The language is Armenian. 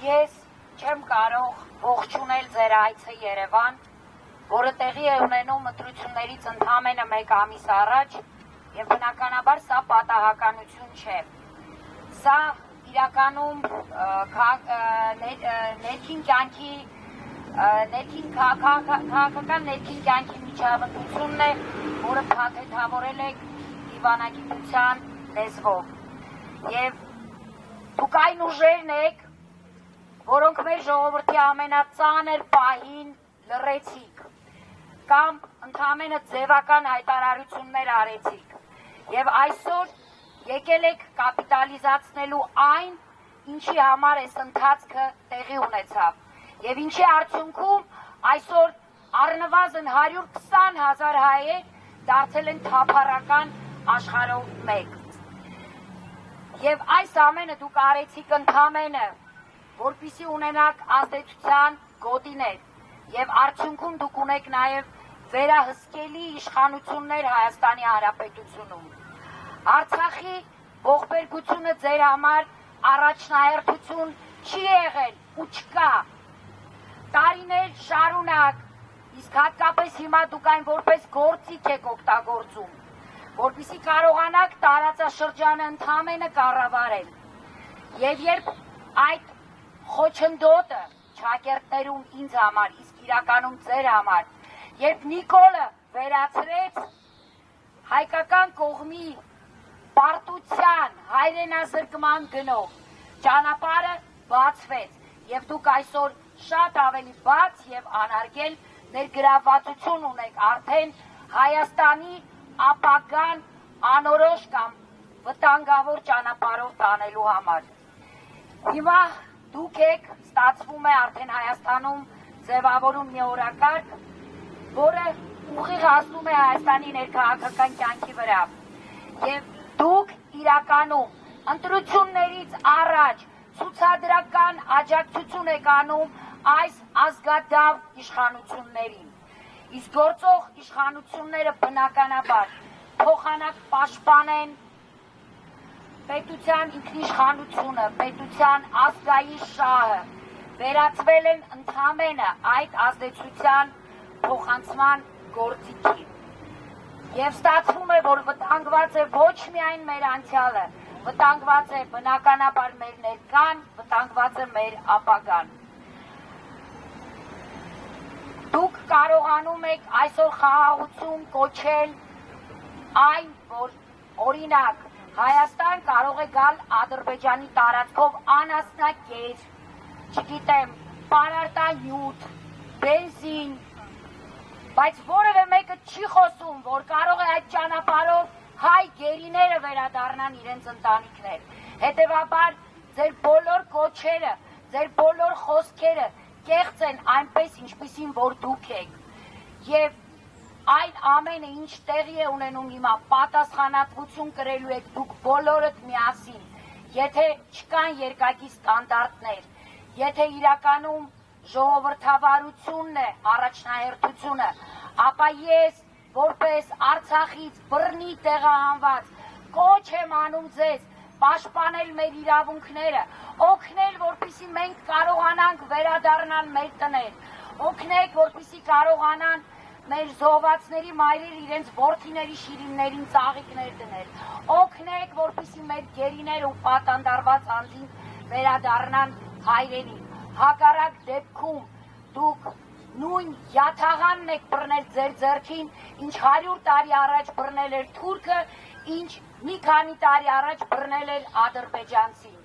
Ես չեմ կարող ողջունել ձեր այցը Երևան, որը տեղի է ունենում ընտրություններից ընդամենը 1 ամիս առաջ, եւ բնականաբար սա պատահականություն չէ։ Սա իրականում քաղաքական ներքին կյանքի միջավայրությունն է, որը փաթեթավորել եք դիվանագիտության լեզվով։ Եվ դուք այն ուժերն եք, որոնք մեր ժողովրդի ամենածանր պահին լռեցիք կամ ընդամենը ձևական հայտարարություններ արեցիք եւ այսօր եկել եք կապիտալիզացնելու այն, ինչի համար այս ընթացքը տեղի ունեցավ եւ ինչի արդյունքում այսօր առնվազն 120,000 հայեր դարձել են թափառական աշխարհով մեկ։ Եվ այս ամենը դուք արեցիք ընդամենը, որպեսզի ունենաք ազդեցության գոտիներ եւ արդյունքում դուք ունեք նաեւ վերահսկելի իշխանություններ Հայաստանի Հանրապետությունում։ Արցախի ողբերգությունը ձեր համար առաջնահերթություն չի եղել ու չկա։ Տարիներ շարունակ, իսկ հատկապես հիմա դուք այն որպես գործիք եք օգտագործում, որպեսզի կարողանաք տարածաշրջանը ընդամենը կառավարել։ Եվ երբ այդ խոչընդոտը ճակերտներում ինձ համար, իսկ իրականում ձեր համար, երբ Նիկոլը վերացրեց հայկական կողմի պարտության հայրենազրկման գնով, ճանապարհը բացվեց եւ դուք այսօր շատ ավելի բաց եւ անարգել ներգրավվածություն ունեք արդեն Հայաստանի ապագան անորոշ կամ վտանգավոր ճանապարհով տանելու համար։ Հիմա դուք եք, ստացվում է արդեն Հայաստանում ձևավորում մի օրակարգ, որը ուղիղ հասնում է Հայաստանի ներքաղաքական կյանքի վրա։ Եվ դուք իրականում ընտրություններից առաջ ցուցադրական աջակցություն եք անում այս ազգադավ իշխանություններին։ Իսկ գործող իշխանությունները բնականաբար փոխանակ պաշտպանեն պետության ինքնիշխանությունը, պետության ազգային շահը, վերածվել են ընդամենը այդ ազդեցության փոխանցման գործիքի։ Եվ ստացվում է, որ վտանգված է ոչ միայն մեր անցյալը, վտանգված է բնականաբար մեր ներկան, վտանգված է մեր ապագան։ Դուք կարողանում եք այսօր խաղաղություն կոչել այն, որ օրինակ Հայաստան կարող է գալ Ադրբեջանի տարածքով անասնակեր, չգիտեմ, պարարտանյութ, բենզին, բայց որևէ մեկը չի խոսում, որ կարող է այդ ճանապարհով հայ գերիները վերադառնան իրենց ընտանիքներ։ Հետևաբար ձեր բոլոր կոչերը, ձեր բոլոր խոսքերը կեղծ են այնպես, ինչպիսին որ դուք եք։ Եվ այն ամենը, ինչ տեղի է ունենում հիմա, պատասխանատվություն կրելու եք դուք բոլորդ միասին, եթե չկան երկակի ստանդարտներ, եթե իրականում ժողովրդավարությունն է առաջնահերթությունը, ապա ես որպես Արցախից բռնի տեղահանված կոչ եմ անում ձեզ պաշտպանել մեր իրավունքները, օգնել, որպեսզի մենք կարողանանք վերադառնալ մեր տներ, օգնեք, որպեսզի կարողանան մեր զոհվածների մայրերը իրենց որդիների շիրիմներին ծաղիկներ դնել, օգնեք, որպեսզի մեր գերիները ու պատանդարված անձին վերադառնան հայրենի։ Հակառակ դեպքում դուք նույն յաթաղանն եք բռնել ձեր ձեռքին, ինչ 100 տարի առաջ բռնել էր թուրքը, ինչ մի քանի տարի առաջ բռնել էր ադրբեջանցին։